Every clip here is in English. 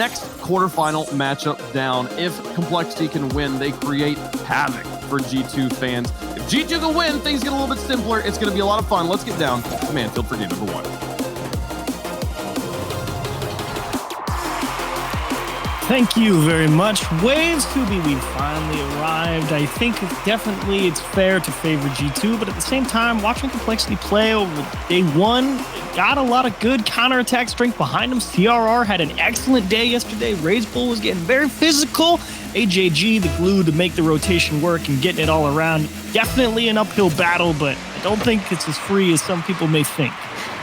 next quarterfinal matchup down. If Complexity can win, they create havoc for G2 fans. If G2 can win, things get a little bit simpler. It's going to be a lot of fun. Let's get down to Manfield for game number 1. Thank you very much. Waves 2B, we finally arrived. I think definitely it's fair to favor G2, but at the same time, watching Complexity play over day 1, got a lot of good counterattack strength behind him. CRR had an excellent day yesterday. RazeBull was getting very physical. AJG, the glue to make the rotation work and getting it all around. Definitely an uphill battle, but I don't think it's as free as some people may think.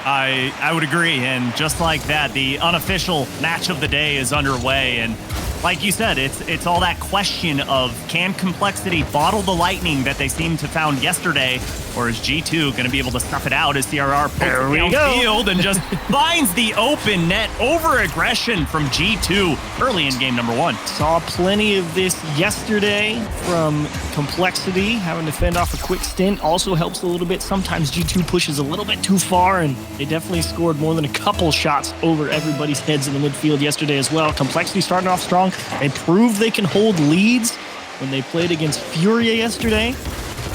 I would agree, and just like that, the unofficial match of the day is underway, and like you said, it's all that question of can Complexity bottle the lightning that they seemed to found yesterday, or is G2 going to be able to snuff it out as CRR pokes downfield and just finds the open net? Over aggression from G2 early in game number 1. Saw plenty of this yesterday from Complexity, having to fend off a quick stint also helps a little bit. Sometimes G2 pushes a little bit too far, and they definitely scored more than a couple shots over everybody's heads in the midfield yesterday as well. Complexity starting off strong. They proved they can hold leads when they played against Furia yesterday.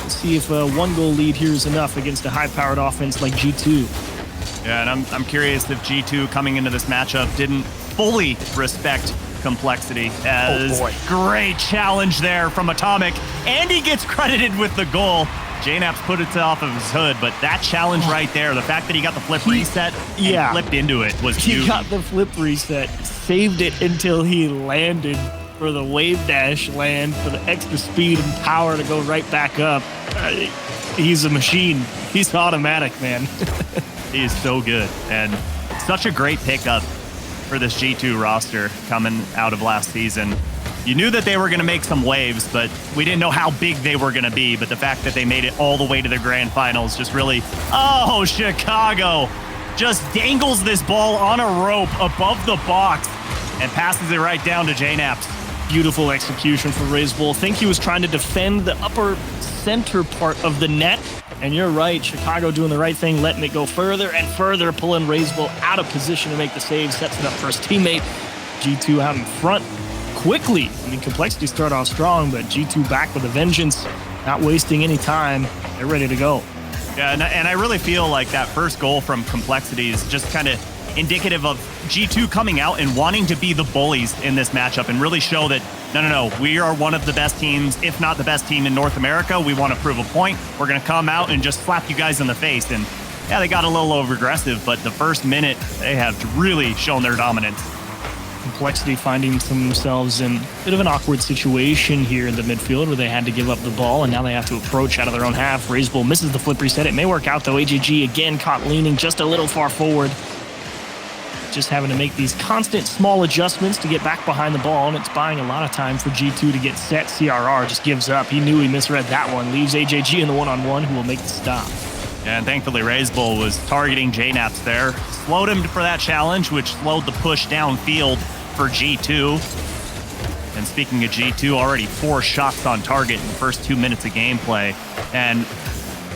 Let's see if a 1-goal lead here is enough against a high-powered offense like G2. Yeah, and I'm curious if G2 coming into this matchup didn't fully respect Complexity, as great challenge there from Atomic, and he gets credited with the goal. JNaps put it off of his hood, but that challenge right there, the fact that he got the flip reset and flipped into it was huge. He got the flip reset, saved it until he landed for the wave dash land for the extra speed and power to go right back up. He's a machine. He's automatic, man. He is so good, and such a great pickup for this G2 roster coming out of last season. You knew that they were going to make some waves, but we didn't know how big they were going to be. But the fact that they made it all the way to the grand finals just really... Oh, Chicago just dangles this ball on a rope above the box and passes it right down to JNaps. Beautiful execution from RazeBull. I think he was trying to defend the upper center part of the net. And you're right, Chicago doing the right thing, letting it go further and further, pulling RazeBull out of position to make the save, sets it up for his teammate. G2 out in front quickly. I mean, Complexity start off strong, but G2 back with a vengeance, not wasting any time. They're ready to go. Yeah, and I really feel like that first goal from Complexity is just kind of indicative of G2 coming out and wanting to be the bullies in this matchup and really show that, no, we are one of the best teams, if not the best team in North America. We want to prove a point. We're going to come out and just slap you guys in the face. And yeah, they got a little over-aggressive, but the first minute, they have really shown their dominance. Complexity finding themselves in a bit of an awkward situation here in the midfield where they had to give up the ball, and now they have to approach out of their own half. RazeBull misses the flip reset. It may work out, though. AJG again caught leaning just a little far forward. Just having to make these constant small adjustments to get back behind the ball, and it's buying a lot of time for G2 to get set. CRR just gives up. He knew he misread that one. Leaves AJG in the one-on-one, who will make the stop. And thankfully, RazeBull was targeting JNaps there. Slowed him for that challenge, which slowed the push downfield for G2. And speaking of G2, already 4 shots on target in the first 2 minutes of gameplay. And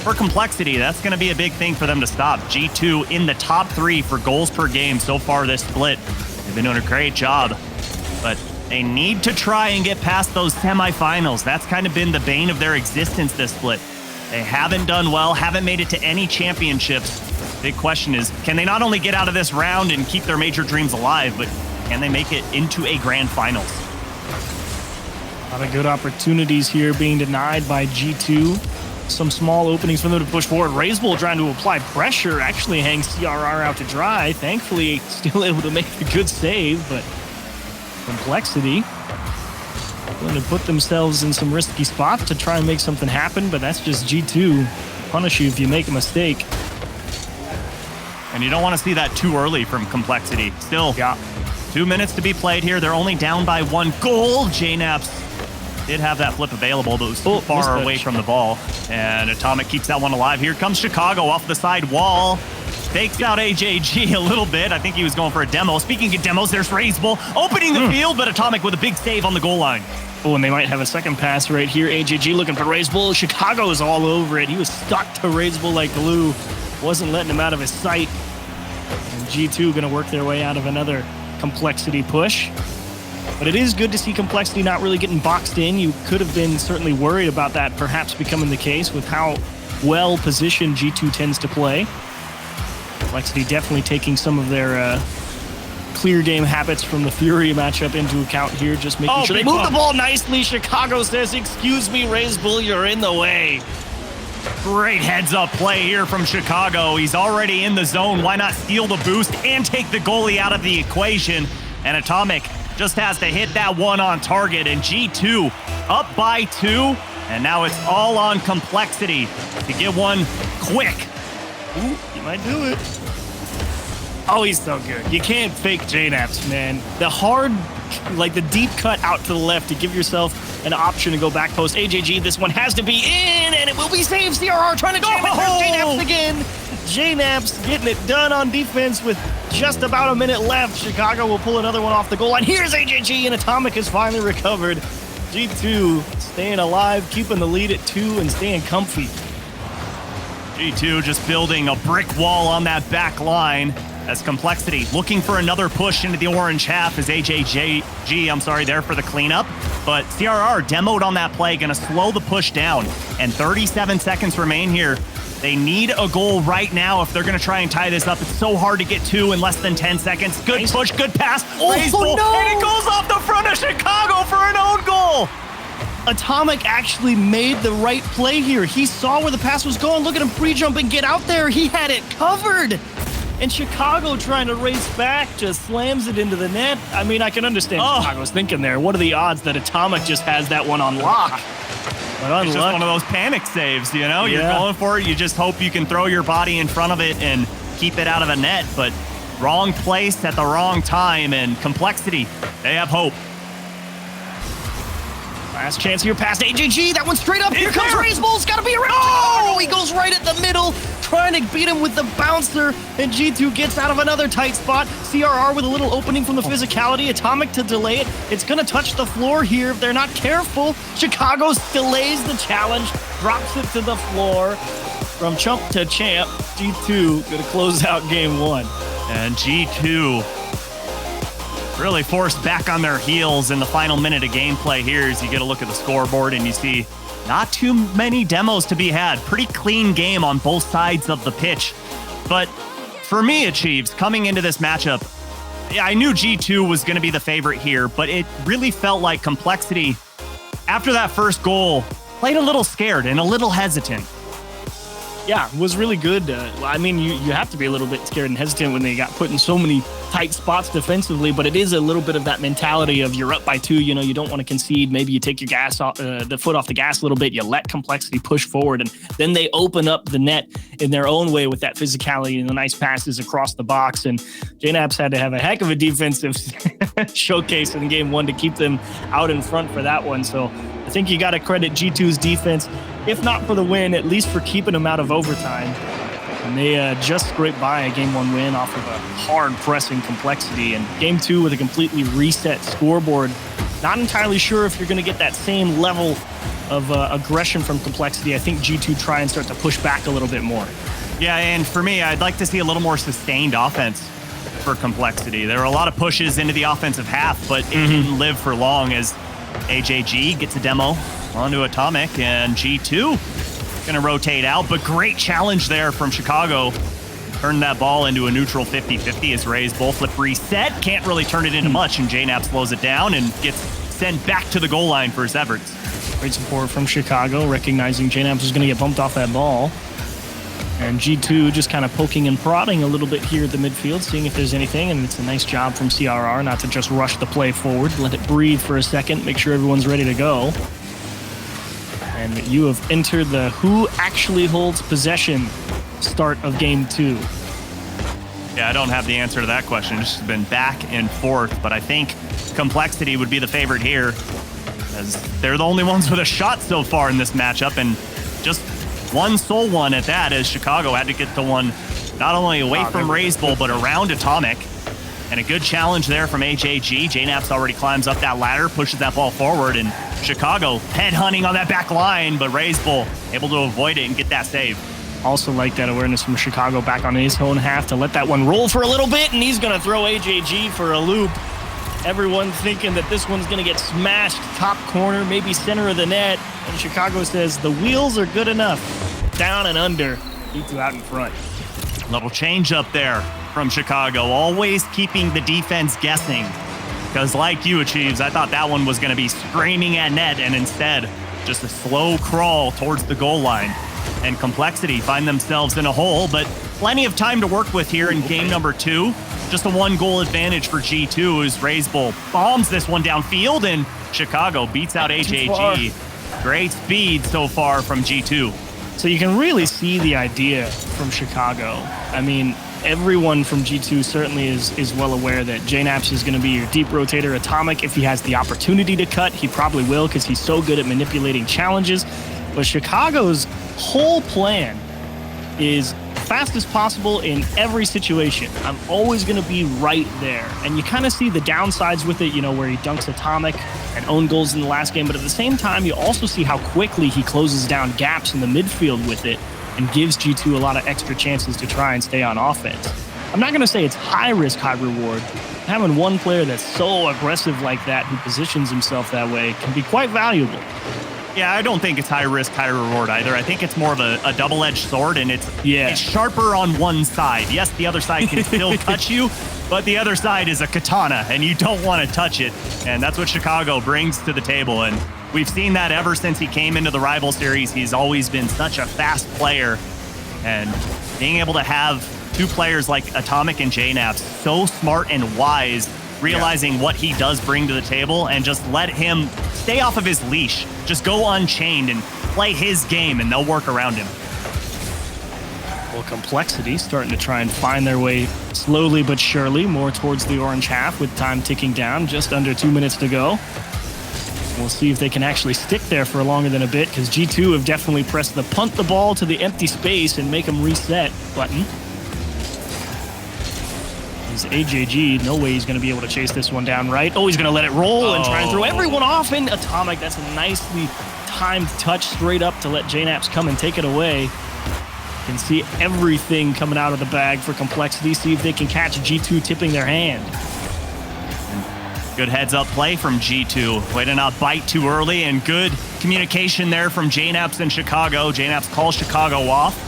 for Complexity, that's going to be a big thing for them to stop. G2 in the top 3 for goals per game so far this split. They've been doing a great job, but they need to try and get past those semifinals. That's kind of been the bane of their existence this split. They haven't done well, haven't made it to any championships. Big question is, can they not only get out of this round and keep their major dreams alive, but can they make it into a grand finals? A lot of good opportunities here being denied by G2. Some small openings for them to push forward. RazeBull trying to apply pressure, actually hangs CRR out to dry. Thankfully, still able to make a good save, but Complexity going to put themselves in some risky spots to try and make something happen, but that's just G2. Punish you if you make a mistake. And you don't want to see that too early from Complexity. Still, 2 minutes to be played here. They're only down by 1 goal. JNaps did have that flip available, but was too far away from the ball. And Atomic keeps that one alive. Here comes Chicago off the side wall. Fakes out AJG a little bit. I think he was going for a demo. Speaking of demos, there's RazeBull opening the field, but Atomic with a big save on the goal line. Oh, and they might have a second pass right here. AJG looking for RazeBull. Chicago is all over it. He was stuck to RazeBull like glue. Wasn't letting him out of his sight. And G2 going to work their way out of another Complexity push. But it is good to see Complexity not really getting boxed in. You could have been certainly worried about that perhaps becoming the case with how well positioned G2 tends to play. Complexity definitely taking some of their clear game habits from the Fury matchup into account here, just making sure they move the ball nicely. Chicago says, excuse me, Raze Bull, you're in the way. Great heads-up play here from Chicago. He's already in the zone. Why not steal the boost and take the goalie out of the equation? And Atomic just has to hit that one on target, and G2 up by 2, and now it's all on Complexity to get one quick. Ooh, he might do it. Oh, he's so good. You can't fake JNaps, man. The hard, like the deep cut out to the left to give yourself an option to go back post. AJG, this one has to be in, and it will be saved. CRR trying to jam it through JNaps again. JNaps getting it done on defense with just about a minute left. Chicago will pull another one off the goal line. Here's AJG, and Atomic has finally recovered. G2 staying alive, keeping the lead at 2 and staying comfy. G2 just building a brick wall on that back line as Complexity looking for another push into the orange half as AJG, there for the cleanup. But CRR demoed on that play, gonna slow the push down. And 37 seconds remain here. They need a goal right now if they're gonna try and tie this up. It's so hard to get 2 in less than 10 seconds. Good push, good pass. Oh, no! And it goes off the front of Chicago for an own goal. Atomic actually made the right play here. He saw where the pass was going. Look at him pre-jump and get out there. He had it covered. And Chicago trying to race back just slams it into the net. I mean, I can understand Chicago's thinking there. What are the odds that Atomic just has that one on lock? But it's just one of those panic saves, you know? You're going for it. You just hope you can throw your body in front of it and keep it out of the net. But wrong place at the wrong time. And Complexity, they have hope. Last chance here past AJG. That one straight up. Here comes Raze Bull. It's got to be around. Oh, he goes right at the middle, trying to beat him with the bouncer. And G2 gets out of another tight spot. CRR with a little opening from the physicality. Atomic to delay it. It's going to touch the floor here if they're not careful. Chicago delays the challenge, drops it to the floor. From chump to champ, G2 going to close out game 1. And G2 really forced back on their heels in the final minute of gameplay here as you get a look at the scoreboard and you see not too many demos to be had. Pretty clean game on both sides of the pitch. But for me, Achieves, coming into this matchup, I knew G2 was going to be the favorite here, but it really felt like Complexity, after that first goal, played a little scared and a little hesitant. Yeah, it was really good. I mean, you have to be a little bit scared and hesitant when they got put in so many tight spots defensively, but it is a little bit of that mentality of you're up by 2, you know, you don't want to concede. Maybe you take your gas off, the foot off the gas a little bit, you let Complexity push forward, and then they open up the net in their own way with that physicality and the nice passes across the box. And JNaps had to have a heck of a defensive showcase in game 1 to keep them out in front for that one. So I think you got to credit G2's defense, if not for the win, at least for keeping them out of overtime. And they just scraped by a game 1 win off of a hard pressing Complexity. And game 2 with a completely reset scoreboard. Not entirely sure if you're going to get that same level of aggression from Complexity. I think G2 try and start to push back a little bit more. Yeah, and for me, I'd like to see a little more sustained offense for Complexity. There were a lot of pushes into the offensive half, but it didn't live for long as AJG gets a demo onto Atomic, and G2 gonna rotate out, but great challenge there from Chicago. Turned that ball into a neutral 50-50 as Raze Bull flip reset. Can't really turn it into much, and JNap slows it down and gets sent back to the goal line for his efforts. Great support from Chicago, recognizing JNaps is gonna get bumped off that ball. And G2 just kind of poking and prodding a little bit here at the midfield, seeing if there's anything, and it's a nice job from CRR not to just rush the play forward, let it breathe for a second, make sure everyone's ready to go. And you have entered the who actually holds possession start of game 2. Yeah, I don't have the answer to that question. It's just been back and forth, but I think Complexity would be the favorite here, as they're the only ones with a shot so far in this matchup, and just one sole one at that, as Chicago had to get the one not only away from Raze Bull, but around Atomic. And a good challenge there from AJG. JNaps already climbs up that ladder, pushes that ball forward, and Chicago head hunting on that back line, but Raze Bull able to avoid it and get that save. Also like that awareness from Chicago back on his own half to let that one roll for a little bit, and he's going to throw AJG for a loop. Everyone thinking that this one's going to get smashed top corner, maybe center of the net, and Chicago says the wheels are good enough. Down and under. G2 out in front. Little change up there from Chicago, always keeping the defense guessing. Because like you, Achieves, I thought that one was going to be screaming at net, and instead, just a slow crawl towards the goal line. And Complexity find themselves in a hole, but plenty of time to work with here in game number 2. Just a 1-goal advantage for G2 as RazeBull bombs this one downfield, and Chicago beats out AJG. Great speed so far from G2. So you can really see the idea from Chicago. I mean, everyone from G2 certainly is well aware that JNaps is going to be your deep rotator. Atomic, if he has the opportunity to cut, he probably will because he's so good at manipulating challenges. But Chicago's whole plan is fast as possible in every situation. I'm always going to be right there. And you kind of see the downsides with it, you know, where he dunks Atomic and own goals in the last game. But at the same time, you also see how quickly he closes down gaps in the midfield with it and gives G2 a lot of extra chances to try and stay on offense. I'm not going to say it's high risk, high reward. Having one player that's so aggressive like that, who positions himself that way, can be quite valuable. Yeah, I don't think it's high risk, high reward either. I think it's more of a double-edged sword, and it's sharper on one side. Yes, the other side can still touch you, but the other side is a katana, and you don't want to touch it. And that's what Chicago brings to the table. And we've seen that ever since he came into the Rival Series. He's always been such a fast player. And being able to have two players like Atomic and JNaps, so smart and wise, realizing what he does bring to the table, and just let him stay off of his leash. Just go unchained and play his game, and they'll work around him. Well, Complexity starting to try and find their way slowly but surely more towards the orange half with time ticking down, just under 2 minutes to go. We'll see if they can actually stick there for longer than a bit, because G2 have definitely pressed the punt the ball to the empty space and make them reset button. AJG, no way he's going to be able to chase this one down right. Oh, he's going to let it roll and try and throw everyone off. And Atomic, that's a nicely timed touch straight up to let JNaps come and take it away. You can see everything coming out of the bag for Complexity. See if they can catch G2 tipping their hand. Good heads-up play from G2. Way to not bite too early, and good communication there from JNaps in Chicago. JNaps calls Chicago off.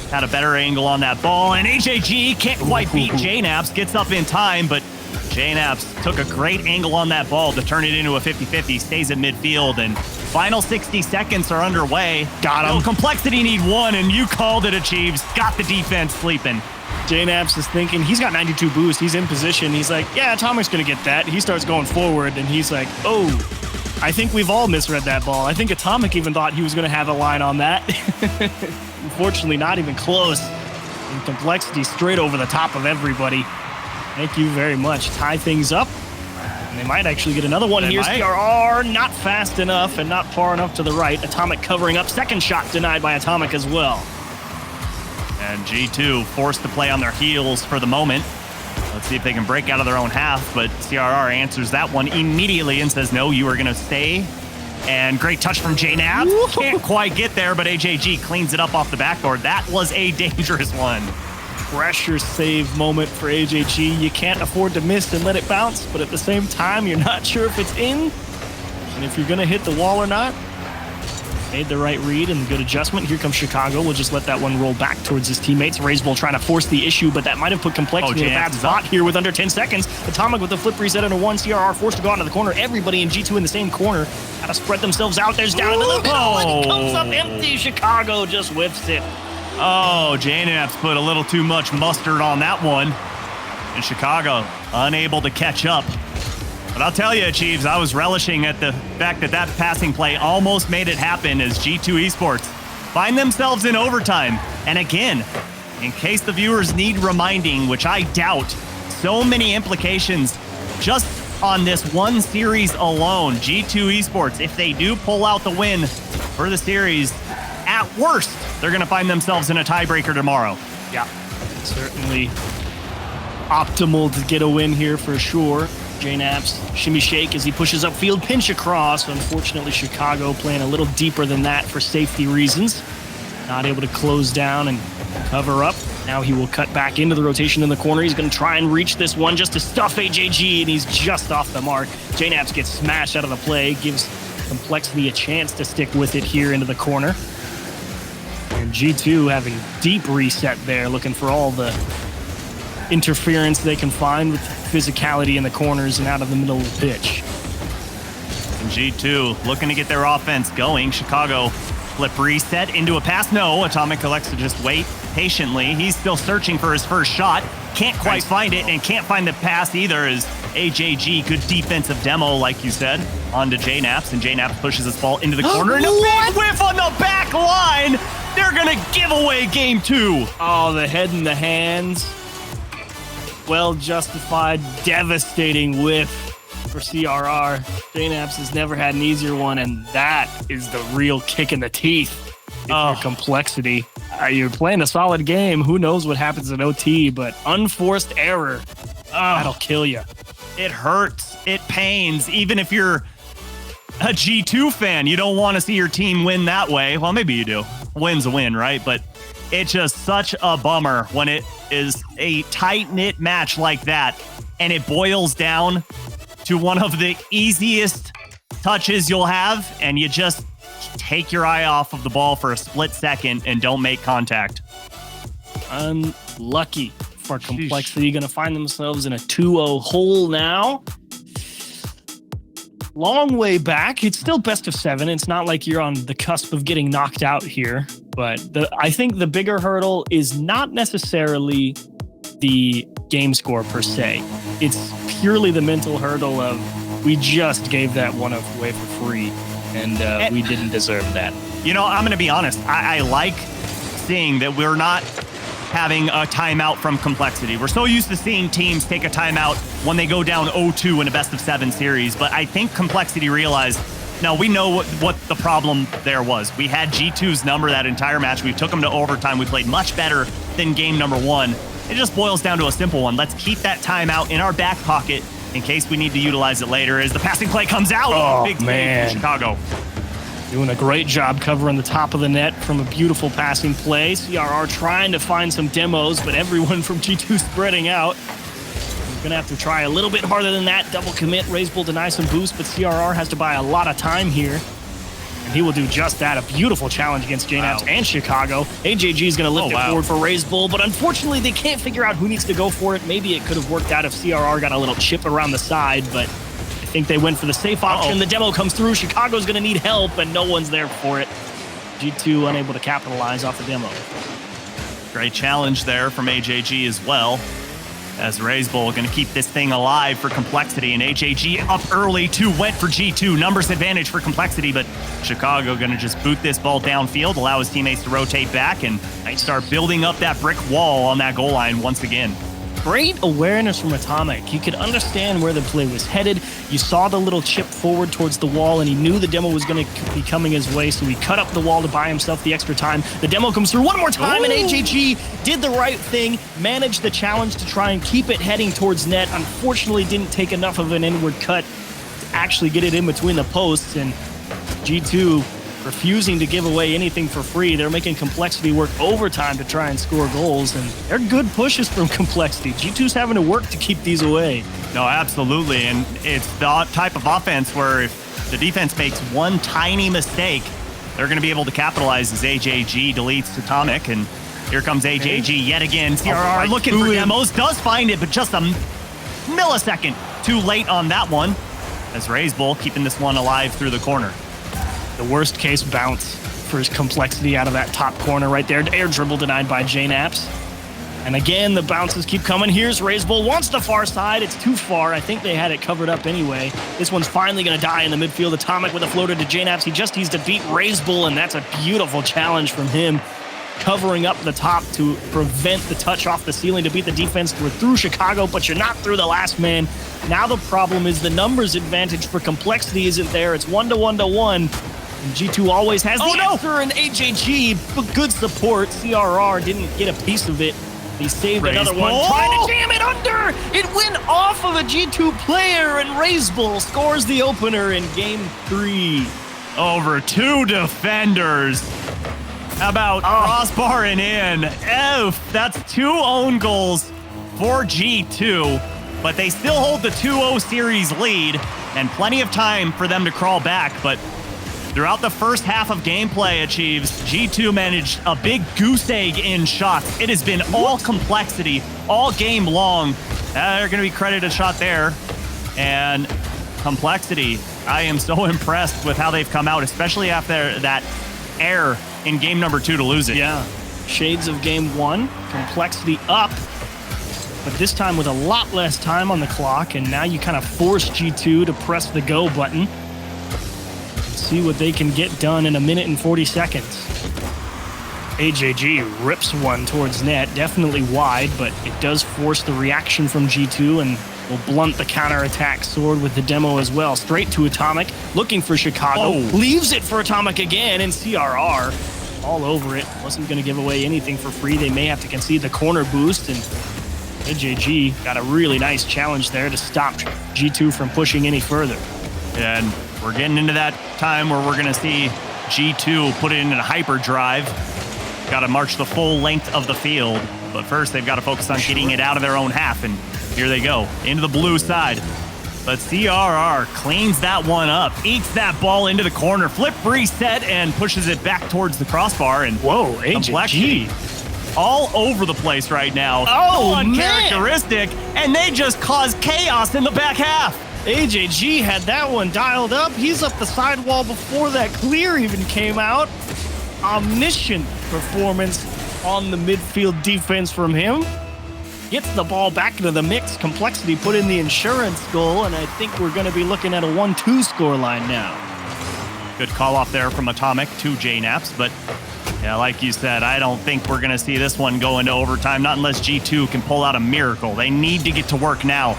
Had a better angle on that ball, and AJG can't quite beat JNaps, gets up in time, but JNaps took a great angle on that ball to turn it into a 50-50, stays at midfield, and final 60 seconds are underway. Got him. No, Complexity need one, and you called it, Achieves. Got the defense sleeping. JNaps is thinking, he's got 92 boost, he's in position, he's like, yeah, Atomic's gonna get that. He starts going forward, and he's like, oh, I think we've all misread that ball. I think Atomic even thought he was gonna have a line on that. Unfortunately, not even close. And Complexity straight over the top of everybody. Thank you very much. Tie things up. And they might actually get another one. Here's PRR, not fast enough and not far enough to the right. Atomic covering up. Second shot denied by Atomic as well. And G2 forced to play on their heels for the moment. Let's see if they can break out of their own half, but CRR answers that one immediately and says, no, you are going to stay. And great touch from JNaps. Can't quite get there, but AJG cleans it up off the backboard. That was a dangerous one. Pressure save moment for AJG. You can't afford to miss and let it bounce, but at the same time, you're not sure if it's in and if you're going to hit the wall or not. Made the right read and good adjustment. Here comes Chicago. We'll just let that one roll back towards his teammates. RazeBull trying to force the issue, but that might have put Complexity in a bad spot here with under 10 seconds. Atomic with the flip reset into one. CRR forced to go out into the corner. Everybody in G2 in the same corner. Got to spread themselves out. There's down into the middle, and it comes up empty. Chicago just whiffs it. Oh, JNaps put a little too much mustard on that one. And Chicago unable to catch up. But I'll tell you, Chiefs, I was relishing at the fact that that passing play almost made it happen as G2 Esports find themselves in overtime. And again, in case the viewers need reminding, which I doubt, so many implications just on this one series alone. G2 Esports, if they do pull out the win for the series, at worst, they're going to find themselves in a tiebreaker tomorrow. Yeah, certainly optimal to get a win here for sure. JNaps, shimmy shake as he pushes upfield, pinch across. Unfortunately, Chicago playing a little deeper than that for safety reasons. not able to close down and cover up. Now he will cut back into the rotation in the corner. He's going to try and reach this one just to stuff AJG, and he's just off the mark. JNaps gets smashed out of the play, gives Complexity a chance to stick with it here into the corner. And G2 having deep reset there, looking for all the interference they can find with physicality in the corners and out of the middle of the pitch. And G2 looking to get their offense going. Chicago flip reset into a pass. No, Atomic elects to just wait patiently. He's still searching for his first shot. Can't quite find it and can't find the pass either as AJG, good defensive demo, like you said, onto JNaps, and JNaps pushes his ball into the corner and a big whiff on the back line. They're going to give away game 2. Oh, the head in the hands. Well justified, devastating whiff for CRR. JNaps has never had an easier one, and that is the real kick in the teeth. Your Complexity. You're playing a solid game. Who knows what happens in OT, but unforced error, that'll kill you. It hurts. It pains. Even if you're a G2 fan, you don't want to see your team win that way. Well, maybe you do. Win's a win, right? But it's just such a bummer when it is a tight-knit match like that, and it boils down to one of the easiest touches you'll have, and you just take your eye off of the ball for a split second and don't make contact. Unlucky for Complexity. Going to find themselves in a 2-0 hole now. Long way back. It's still best of 7. It's not like you're on the cusp of getting knocked out here, but I think the bigger hurdle is not necessarily the game score per se. It's purely the mental hurdle of we just gave that one away for free, and we didn't deserve that. You know, I'm going to be honest. I like seeing that we're not having a timeout from Complexity. We're so used to seeing teams take a timeout when they go down 0-2 in a best of 7 series, but I think Complexity realized, no, we know what the problem there was. We had G2's number that entire match. We took them to overtime. We played much better than game number 1. It just boils down to a simple one. Let's keep that timeout in our back pocket in case we need to utilize it later as the passing play comes out. Oh, big man. Chicago. Doing a great job covering the top of the net from a beautiful passing play. CRR trying to find some demos, but everyone from G2 spreading out. He's going to have to try a little bit harder than that. Double commit. RazeBull denies some boost, but CRR has to buy a lot of time here. And he will do just that. A beautiful challenge against JNaps and Chicago. AJG is going to lift it forward for RazeBull, but unfortunately they can't figure out who needs to go for it. Maybe it could have worked out if CRR got a little chip around the side, but I think they went for the safe option. The demo comes through. Chicago's going to need help, and no one's there for it. G2 unable to capitalize off the demo. Great challenge there from AJG as well, as RazeBull going to keep this thing alive for Complexity, and AJG up early to went for G2. Numbers advantage for Complexity, but Chicago going to just boot this ball downfield, allow his teammates to rotate back, and start building up that brick wall on that goal line once again. Great awareness from Atomic. He could understand where the play was headed. You saw the little chip forward towards the wall, and he knew the demo was going to be coming his way, so he cut up the wall to buy himself the extra time. The demo comes through one more time, and AJG did the right thing, managed the challenge to try and keep it heading towards net. Unfortunately, didn't take enough of an inward cut to actually get it in between the posts, and G2 refusing to give away anything for free. They're making Complexity work overtime to try and score goals, and they're good pushes from Complexity. G2's having to work to keep these away. No, absolutely, and it's the type of offense where if the defense makes one tiny mistake, they're going to be able to capitalize as AJG deletes Atomic, and here comes AJG yet again. CRR looking for demos, does find it, but just a millisecond too late on that one, as RazeBull keeping this one alive through the corner. The worst case bounce for his Complexity out of that top corner right there. Air dribble denied by JNaps. And again, the bounces keep coming. Here's RazeBull, wants the far side. It's too far. I think they had it covered up anyway. This one's finally going to die in the midfield. Atomic with a floater to JNaps. He just needs to beat RazeBull, and that's a beautiful challenge from him. Covering up the top to prevent the touch off the ceiling to beat the defense. We're through Chicago, but you're not through the last man. Now the problem is the numbers advantage for Complexity isn't there. It's 1-to-1-to-1. And G2 always has the answer, and AJG, but good support. CRR didn't get a piece of it. He saved another one, trying to jam it under. It went off of a G2 player, and RazeBull scores the opener in Game 3. Over 2 defenders. How about crossbar and in? That's 2 own goals for G2, but they still hold the 2-0 series lead and plenty of time for them to crawl back. But throughout the first half of gameplay, Achieves, G2 managed a big goose egg in shots. It has been all complexity all game long. They're going to be credited a shot there. And complexity, I am so impressed with how they've come out, especially after that error in game number 2 to lose it. Yeah, shades of game 1, complexity up, but this time with a lot less time on the clock, and now you kind of force G2 to press the go button and see what they can get done in 1 minute and 40 seconds. AJG rips one towards net, definitely wide, but it does force the reaction from G2 and will blunt the counterattack sword with the demo as well. Straight to Atomic, looking for Chicago. Leaves it for Atomic again, and CRR all over it. Wasn't going to give away anything for free. They may have to concede the corner boost, and AJG got a really nice challenge there to stop G2 from pushing any further. And we're getting into that time where we're going to see G2 put it in a hyperdrive. Got to march the full length of the field. But first, they've got to focus on getting it out of their own half. And here they go, into the blue side. But CRR cleans that one up, ekes that ball into the corner, flip reset, and pushes it back towards the crossbar. And whoa, AJG. All over the place right now. Oh, uncharacteristic, and they just caused chaos in the back half. AJG had that one dialed up. He's up the sidewall before that clear even came out. Omniscient performance on the midfield defense from him. Gets the ball back into the mix. Complexity put in the insurance goal, and I think we're going to be looking at a 1-2 scoreline now. Good call off there from Atomic to JNaps, but yeah, like you said, I don't think we're going to see this one go into overtime, not unless G2 can pull out a miracle. They need to get to work now,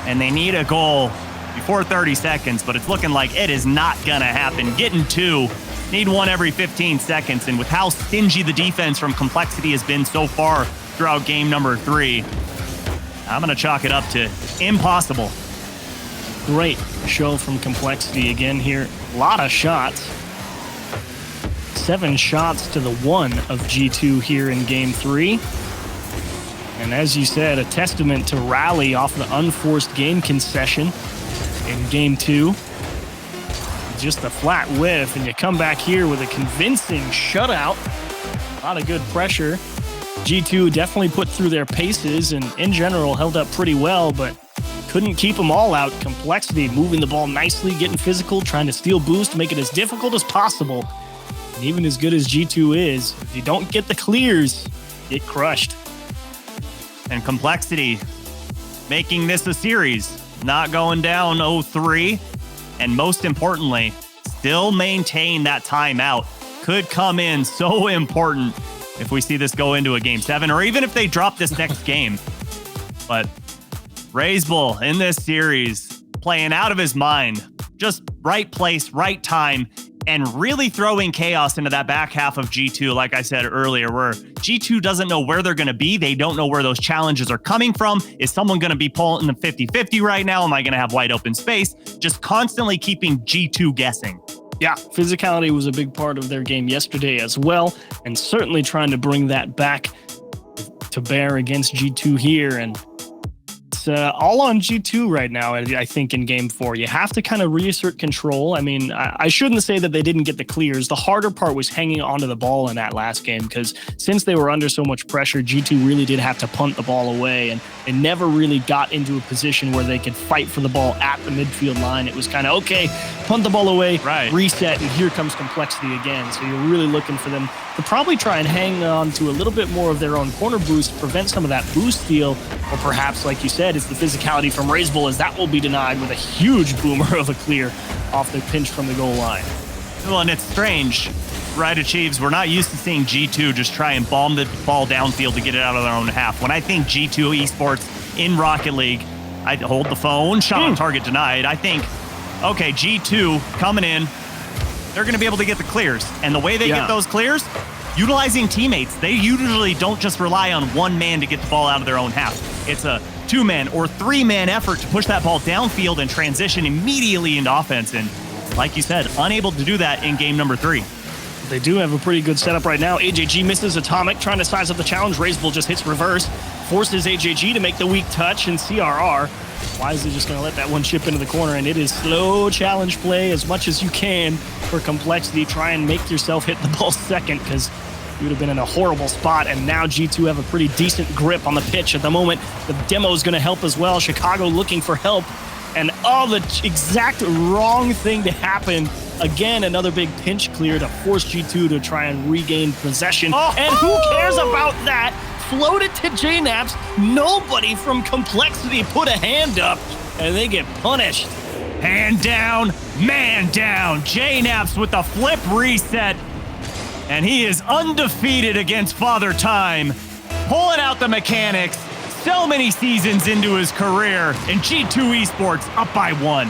and they need a goal before 30 seconds, but it's looking like it is not going to happen. Getting 2, need 1 every 15 seconds, and with how stingy the defense from Complexity has been so far throughout game number 3, I'm going to chalk it up to impossible. Great show from Complexity again here. A lot of shots. 7 shots to the 1 of G2 here in game 3. And as you said, a testament to rally off the unforced game concession in game 2. Just a flat whiff, and you come back here with a convincing shutout. A lot of good pressure. G2 definitely put through their paces and in general held up pretty well, but couldn't keep them all out. Complexity moving the ball nicely, getting physical, trying to steal boost, make it as difficult as possible. And even as good as G2 is, if you don't get the clears, get crushed. And Complexity making this a series, not going down 0-3, and most importantly, still maintain that timeout. Could come in so important if we see this go into a game 7, or even if they drop this next game. But RazeBull in this series, playing out of his mind, just right place, right time, and really throwing chaos into that back half of G2, like I said earlier, where G2 doesn't know where they're going to be. They don't know where those challenges are coming from. Is someone going to be pulling the 50-50 right now? Am I going to have wide open space? Just constantly keeping G2 guessing. Yeah, physicality was a big part of their game yesterday as well, and certainly trying to bring that back to bear against G2 here. And it's all on G2 right now, I think, in game 4. You have to kind of reassert control. I mean, I shouldn't say that they didn't get the clears. The harder part was hanging onto the ball in that last game, because since they were under so much pressure, G2 really did have to punt the ball away, and they never really got into a position where they could fight for the ball at the midfield line. It was kind of, okay, punt the ball away, reset, and here comes Complexity again. So you're really looking for them to probably try and hang on to a little bit more of their own corner boost, prevent some of that boost steal, or perhaps, like you said, it's the physicality from RazeBull, as that will be denied with a huge boomer of a clear off the pinch from the goal line. Well, and it's strange, right, Achieves? We're not used to seeing G2 just try and bomb the ball downfield to get it out of their own half. When I think G2 Esports in Rocket League, I hold the phone, shot on target denied. I think, okay, G2 coming in, they're going to be able to get the clears. And the way they get those clears, utilizing teammates. They usually don't just rely on one man to get the ball out of their own half. It's a 2-man or 3-man effort to push that ball downfield and transition immediately into offense. And like you said, unable to do that in game number 3. They do have a pretty good setup right now. AJG misses Atomic, trying to size up the challenge. RazeBull just hits reverse, forces AJG to make the weak touch, and CRR wisely just going to let that one chip into the corner, and it is slow challenge play as much as you can for Complexity. Try and make yourself hit the ball second, because you would have been in a horrible spot, and now G2 have a pretty decent grip on the pitch at the moment. The demo is going to help as well. Chicago looking for help, and the exact wrong thing to happen. Again, another big pinch clear to force G2 to try and regain possession. And who cares about that? Float it to JNaps. Nobody from Complexity put a hand up, and they get punished. Hand down, man down. JNaps with the flip reset. And he is undefeated against Father Time. Pulling out the mechanics. So many seasons into his career. And G2 Esports up by 1.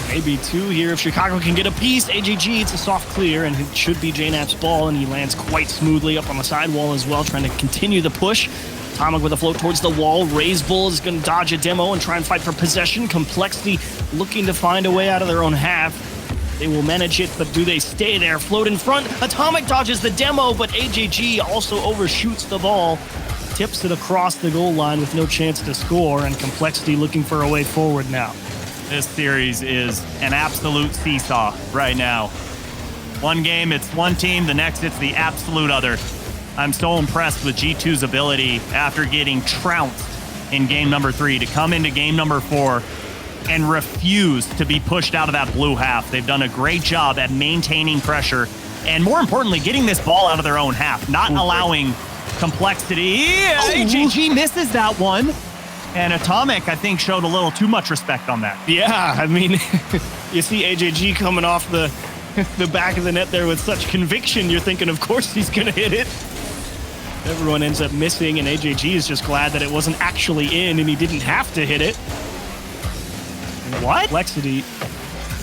Maybe 2 here if Chicago can get a piece. AJG, it's a soft clear, and it should be JNap's ball, and he lands quite smoothly up on the sidewall as well, trying to continue the push. Atomic with a float towards the wall. RazeBull is going to dodge a demo and try and fight for possession. Complexity looking to find a way out of their own half. They will manage it, but do they stay there? Float in front. Atomic dodges the demo, but AJG also overshoots the ball. Tips it across the goal line with no chance to score, and Complexity looking for a way forward now. This series is an absolute seesaw right now. One game, it's one team. The next, it's the absolute other. I'm so impressed with G2's ability after getting trounced in game number 3 to come into game number 4 and refuse to be pushed out of that blue half. They've done a great job at maintaining pressure and, more importantly, getting this ball out of their own half, not allowing Complexity. AJG misses that one. And Atomic, I think, showed a little too much respect on that. Yeah, I mean, you see AJG coming off the back of the net there with such conviction, you're thinking, of course he's going to hit it. Everyone ends up missing, and AJG is just glad that it wasn't actually in and he didn't have to hit it. What? Complexity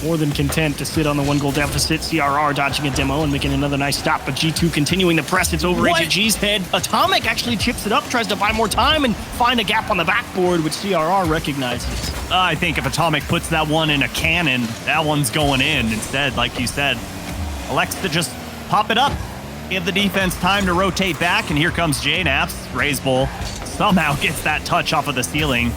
more than content to sit on the 1-goal deficit. CRR dodging a demo and making another nice stop, but G2 continuing the press. It's over AJG's head. Atomic actually chips it up, tries to buy more time and find a gap on the backboard, which CRR recognizes. I think if Atomic puts that one in a cannon, that one's going in. Instead, like you said, elects to just pop it up, give the defense time to rotate back, and here comes JNaps. RazeBull somehow gets that touch off of the ceiling.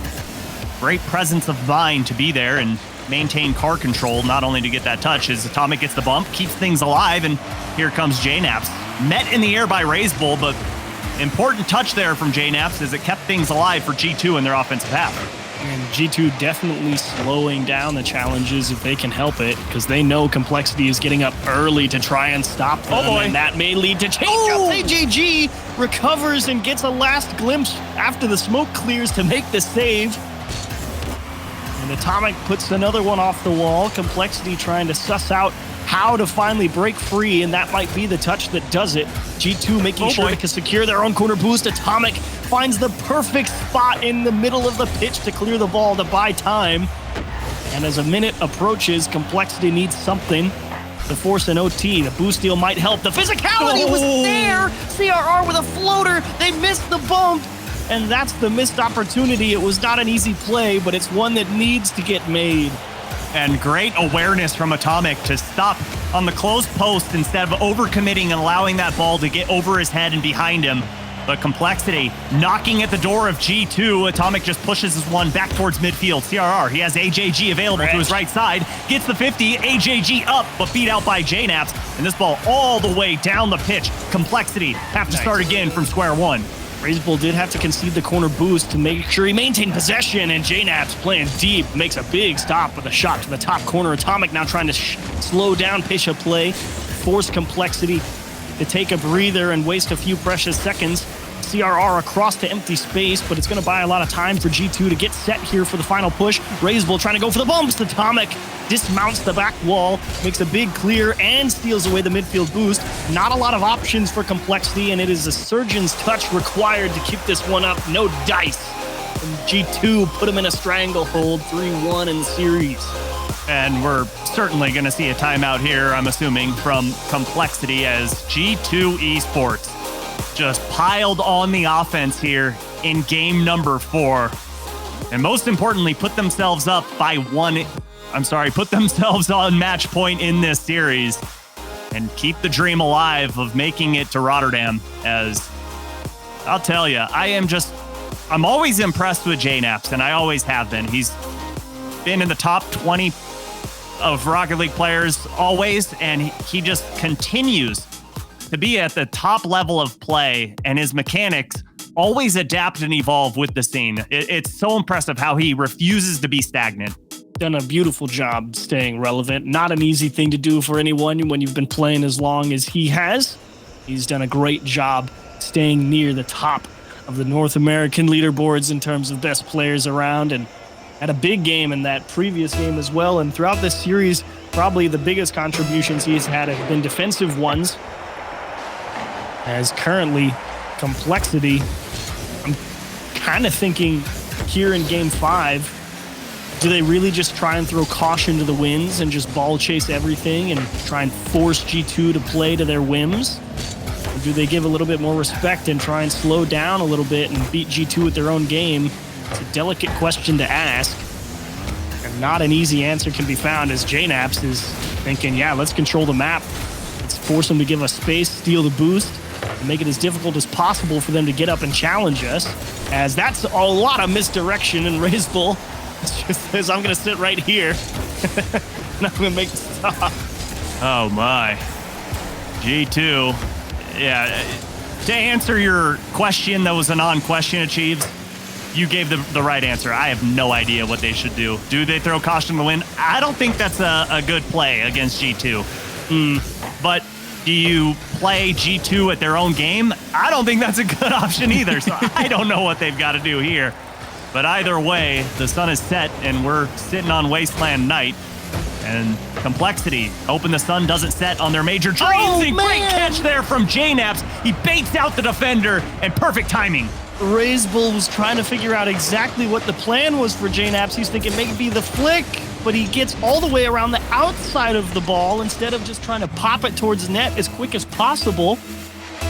Great presence of mind to be there and maintain car control, not only to get that touch, as Atomic gets the bump, keeps things alive, and here comes JNaps. Met in the air by RazeBull, but important touch there from JNaps as it kept things alive for G2 in their offensive half. And G2 definitely slowing down the challenges if they can help it, because they know Complexity is getting up early to try and stop them, and that may lead to change-ups. AJG recovers and gets a last glimpse after the smoke clears to make the save. And Atomic puts another one off the wall. Complexity trying to suss out how to finally break free, and that might be the touch that does it. G2 making sure they can secure their own corner boost. Atomic finds the perfect spot in the middle of the pitch to clear the ball to buy time. And as a minute approaches, Complexity needs something to force an OT. The boost deal might help. The physicality was there. CRR with a floater. They missed the bump. And that's the missed opportunity. It was not an easy play, but it's one that needs to get made. And great awareness from Atomic to stop on the closed post instead of overcommitting and allowing that ball to get over his head and behind him. But Complexity knocking at the door of G2. Atomic just pushes his one back towards midfield. CRR, he has AJG available to his right side. Gets the 50, AJG up, but beat out by JNaps. And this ball all the way down the pitch. Complexity have to start again from square one. RazeBull did have to concede the corner boost to make sure he maintained possession, and JNaps playing deep makes a big stop with a shot to the top corner. Atomic now trying to slow down pace of play, force Complexity to take a breather and waste a few precious seconds. CRR across to empty space, but it's going to buy a lot of time for G2 to get set here for the final push. RazeBull trying to go for the bumps. Atomic dismounts the back wall, makes a big clear, and steals away the midfield boost. Not a lot of options for Complexity, and it is a surgeon's touch required to keep this one up. No dice. And G2 put him in a stranglehold, 3-1 in the series. And we're certainly going to see a timeout here, I'm assuming, from Complexity, as G2 Esports just piled on the offense here in game number 4. And most importantly, put themselves up by put themselves on match point in this series. and keep the dream alive of making it to Rotterdam. As I'll tell you, I'm always impressed with JNaps, and I always have been. He's been in the top 20 of Rocket League players always, and he just continues to be at the top level of play, and his mechanics always adapt and evolve with the scene. It's so impressive how he refuses to be stagnant. Done a beautiful job staying relevant. Not an easy thing to do for anyone when you've been playing as long as he has. He's done a great job staying near the top of the North American leaderboards in terms of best players around, and had a big game in that previous game as well. And throughout this series, probably the biggest contributions he's had have been defensive ones. As currently, Complexity, I'm kind of thinking here in Game 5, do they really just try and throw caution to the winds and just ball chase everything and try and force G2 to play to their whims? Or do they give a little bit more respect and try and slow down a little bit and beat G2 at their own game? It's a delicate question to ask, and not an easy answer can be found, as JNaps is thinking, yeah, let's control the map. Let's force them to give us space, steal the boost, and make it as difficult as possible for them to get up and challenge us, as that's a lot of misdirection. And RazeBull just says, I'm going to sit right here, and I'm going to make the stop. Oh, my. G2. Yeah. To answer your question that was a non-question, Achieves, you gave the right answer. I have no idea what they should do. Do they throw caution to the wind? I don't think that's a good play against G2. But do you play G2 at their own game? I don't think that's a good option either. So I don't know what they've got to do here. But either way, the sun is set and we're sitting on Wasteland Night. And Complexity, hoping the sun doesn't set on their major dreams. Oh, great catch there from JNaps. He baits out the defender, and perfect timing. RazeBull was trying to figure out exactly what the plan was for JNaps. He's thinking maybe the flick, but he gets all the way around the outside of the ball instead of just trying to pop it towards net as quick as possible.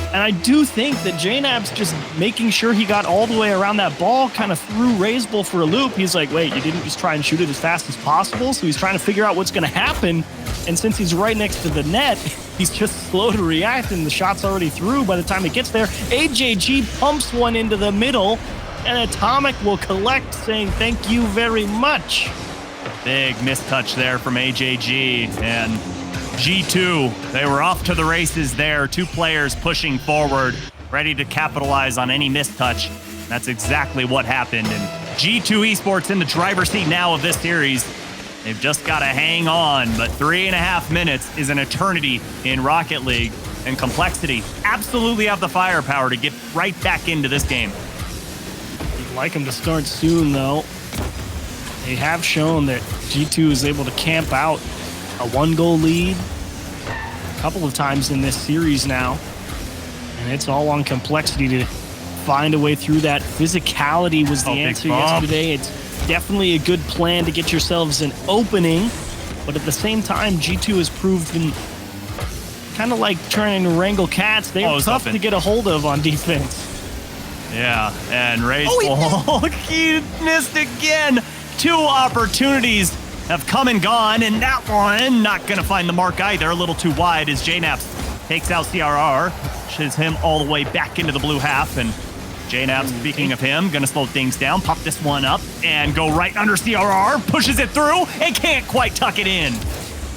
And I do think that JNaps just making sure he got all the way around that ball kind of threw RazeBull for a loop. He's like, wait, you didn't just try and shoot it as fast as possible? So he's trying to figure out what's going to happen. And since he's right next to the net, he's just slow to react, and the shot's already through by the time it gets there. AJG pumps one into the middle, and Atomic will collect, saying thank you very much. Big mistouch there from AJG, and G2, they were off to the races there. Two players pushing forward, ready to capitalize on any mistouch. That's exactly what happened, and G2 Esports in the driver's seat now of this series. They've just got to hang on, but 3.5 minutes is an eternity in Rocket League, and Complexity absolutely have the firepower to get right back into this game. You'd like them to start soon, though. They have shown that G2 is able to camp out a 1-goal lead a couple of times in this series now, and it's all on Complexity to find a way through that. Physicality was the answer yesterday. It's definitely a good plan to get yourselves an opening, but at the same time, G2 has proven kind of like trying to wrangle cats. They are tough to get a hold of on defense. Yeah, and RazeBull, he missed again. 2 opportunities have come and gone, and that one not going to find the mark either. A little too wide as JNaps takes out CRR, pushes him all the way back into the blue half, and JNaps, speaking of him, going to slow things down, pop this one up, and go right under CRR, pushes it through, and can't quite tuck it in.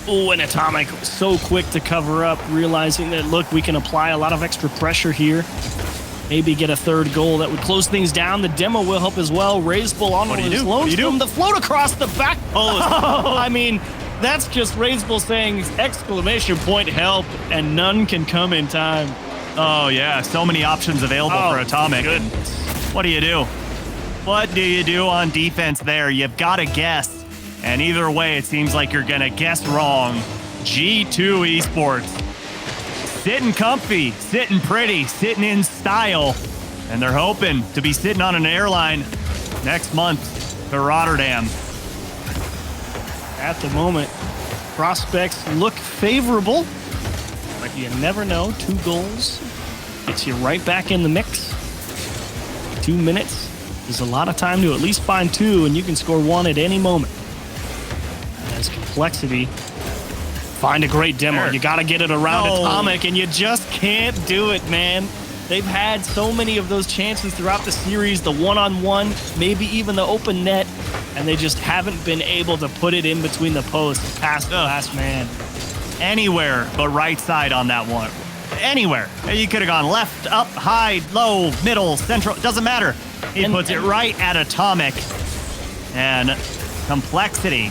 Oh, and Atomic so quick to cover up, realizing that, look, we can apply a lot of extra pressure here. Maybe get a 3rd goal that would close things down. The demo will help as well. RazeBull on one of his loans from the float across the back. I mean, that's just RazeBull saying exclamation point help, and none can come in time. Oh, yeah, so many options available for Atomic. What do you do? What do you do on defense there? You've got to guess. And either way, it seems like you're going to guess wrong. G2 Esports. Sitting comfy, sitting pretty, sitting in style. And they're hoping to be sitting on an airline next month to Rotterdam. At the moment, prospects look favorable, but you never know. 2 goals gets you right back in the mix. 2 minutes is a lot of time to at least find 2, and you can score 1 at any moment. As Complexity Find a great demo. There. You got to get it around No. Atomic, and you just can't do it, man. They've had so many of those chances throughout the series, the one-on-one, maybe even the open net, and they just haven't been able to put it in between the posts past the last man. Anywhere but right side on that one. Anywhere. You could have gone left, up, high, low, middle, central. It doesn't matter. He puts it right at Atomic. And Complexity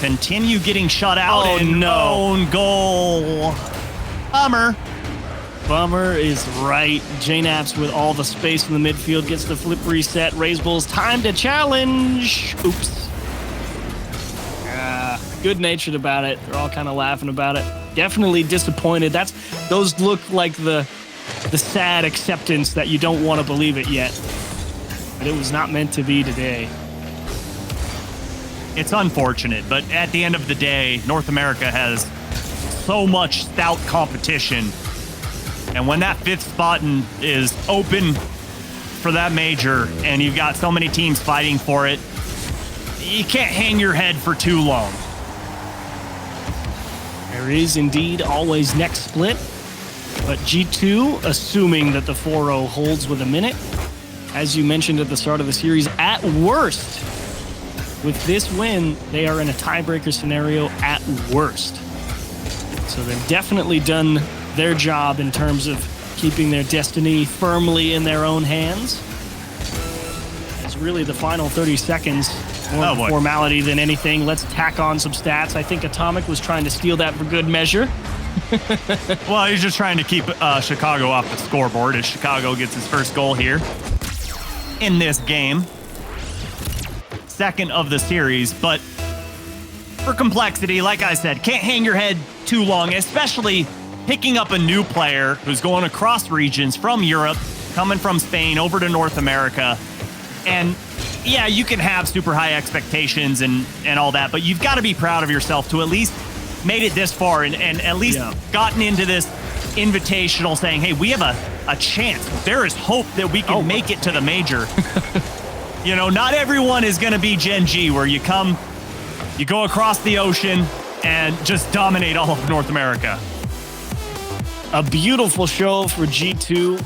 continue getting shut out. Oh, and no. own goal. Bummer. Bummer is right. JNaps with all the space in the midfield gets the flip reset. Raise Bulls time to challenge. Oops. Good-natured about it. They're all kind of laughing about it. Definitely disappointed. Those look like the sad acceptance that you don't want to believe it yet. But it was not meant to be today. It's unfortunate, but at the end of the day, North America has so much stout competition. And when that 5th spot is open for that major, and you've got so many teams fighting for it, you can't hang your head for too long. There is indeed always next split, but G2, assuming that the 4-0 holds with a minute, as you mentioned at the start of the series, at worst, with this win, they are in a tiebreaker scenario at worst. So they've definitely done their job in terms of keeping their destiny firmly in their own hands. It's really the final 30 seconds, more of a formality than anything. Let's tack on some stats. I think Atomic was trying to steal that for good measure. Well, he's just trying to keep Chicago off the scoreboard as Chicago gets his first goal here in this game. Second of the series, but for Complexity, like I said, can't hang your head too long, especially picking up a new player who's going across regions from Europe, coming from Spain over to North America. And yeah, you can have super high expectations and all that, but you've got to be proud of yourself to at least made it this far and at least gotten into this invitational saying, hey, we have a chance. There is hope that we can make it to the major. You know, not everyone is going to be Gen G where you go across the ocean and just dominate all of North America. A beautiful show for G2.